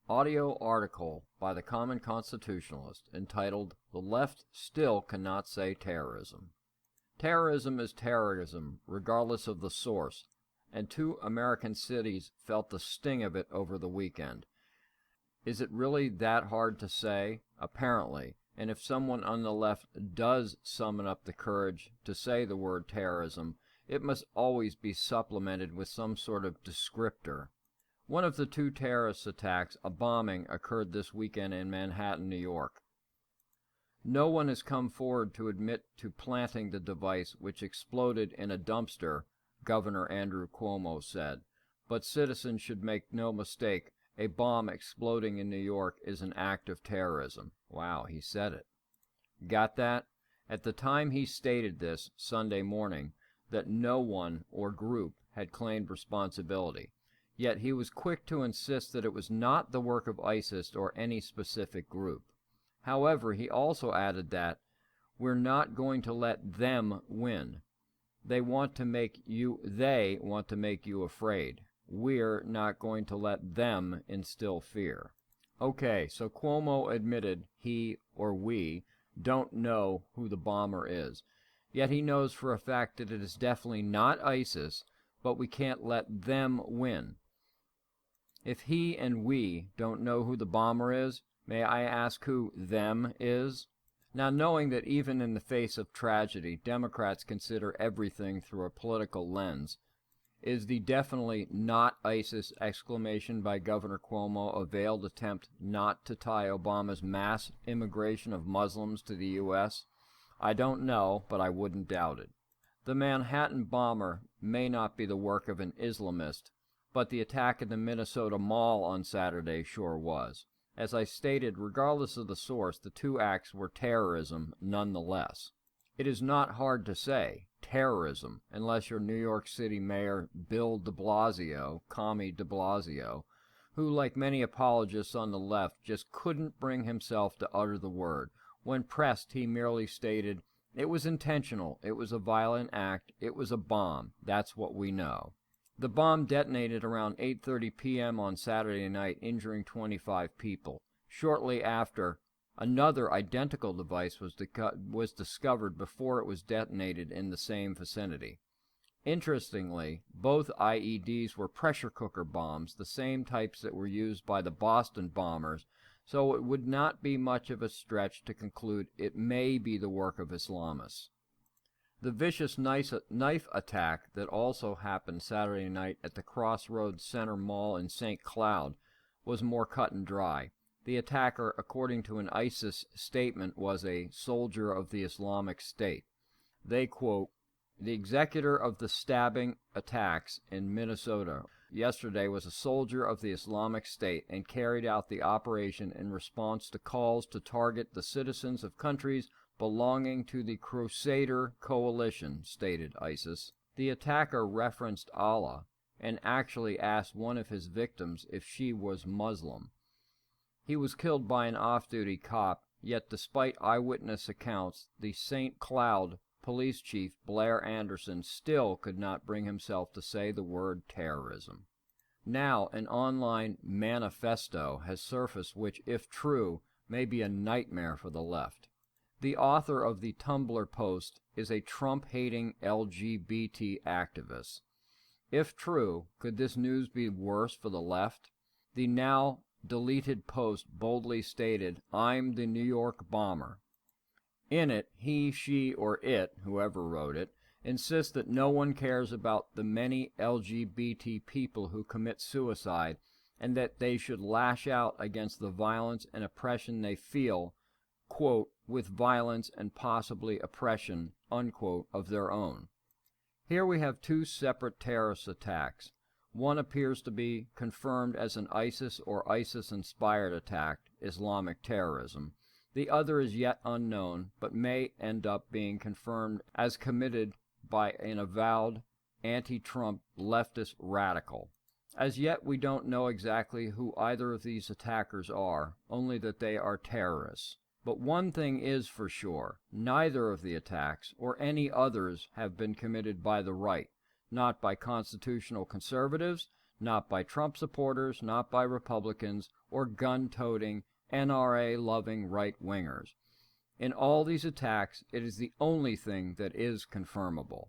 Audio article by the Common Constitutionalist entitled "The Left Still Cannot Say Terrorism." Terrorism is terrorism, regardless of the source, and 2 American cities felt the sting of it over the weekend. Is it really that hard to say? Apparently, and if someone on the left does summon up the courage to say the word terrorism, it must always be supplemented with some sort of descriptor. One of the 2 terrorist attacks, a bombing, occurred this weekend in Manhattan, New York. No one has come forward to admit to planting the device which exploded in a dumpster, Governor Andrew Cuomo said. But citizens should make no mistake, a bomb exploding in New York is an act of terrorism. Wow, he said it. Got that? At the time he stated this, Sunday morning, that no one or group had claimed responsibility. Yet he was quick to insist that it was not the work of ISIS or any specific group. However, he also added that, "We're not going to let them win. They want to make you afraid. We're not going to let them instill fear." Okay, so Cuomo admitted he, or we, don't know who the bomber is. Yet he knows for a fact that it is definitely not ISIS, but we can't let them win. If he and we don't know who the bomber is, may I ask who them is? Now, knowing that even in the face of tragedy, Democrats consider everything through a political lens, is the definitely not ISIS exclamation by Governor Cuomo a veiled attempt not to tie Obama's mass immigration of Muslims to the U.S.? I don't know, but I wouldn't doubt it. The Manhattan bomber may not be the work of an Islamist, but the attack at the Minnesota Mall on Saturday sure was. As I stated, regardless of the source, the 2 acts were terrorism nonetheless. It is not hard to say terrorism, unless you're New York City Mayor Bill de Blasio, Commie de Blasio, who, like many apologists on the left, just couldn't bring himself to utter the word. When pressed, he merely stated, "It was intentional, it was a violent act, it was a bomb, that's what we know." The bomb detonated around 8:30 p.m. on Saturday night, injuring 25 people. Shortly after, another identical device was discovered before it was detonated in the same vicinity. Interestingly, both IEDs were pressure cooker bombs, the same types that were used by the Boston bombers, so it would not be much of a stretch to conclude it may be the work of Islamists. The vicious knife attack that also happened Saturday night at the Crossroads Center Mall in St. Cloud was more cut and dry. The attacker, according to an ISIS statement, was a soldier of the Islamic State. They quote, "The executor of the stabbing attacks in Minnesota yesterday was a soldier of the Islamic State and carried out the operation in response to calls to target the citizens of countries belonging to the Crusader Coalition," stated ISIS. The attacker referenced Allah and actually asked one of his victims if she was Muslim. He was killed by an off-duty cop, yet despite eyewitness accounts, the St. Cloud police chief Blair Anderson still could not bring himself to say the word terrorism. Now, an online manifesto has surfaced which, if true, may be a nightmare for the left. The author of the Tumblr post is a Trump-hating LGBT activist. If true, could this news be worse for the left? The now deleted post boldly stated, "I'm the New York bomber." In it, he, she, or it, whoever wrote it, insists that no one cares about the many LGBT people who commit suicide and that they should lash out against the violence and oppression they feel, quote, "with violence and possibly oppression," unquote, of their own. Here we have 2 separate terrorist attacks. One appears to be confirmed as an ISIS or ISIS-inspired attack, Islamic terrorism. The other is yet unknown, but may end up being confirmed as committed by an avowed anti-Trump leftist radical. As yet, we don't know exactly who either of these attackers are, only that they are terrorists. But one thing is for sure, neither of the attacks, or any others, have been committed by the right, not by constitutional conservatives, not by Trump supporters, not by Republicans, or gun-toting, NRA-loving right-wingers. In all these attacks, it is the only thing that is confirmable.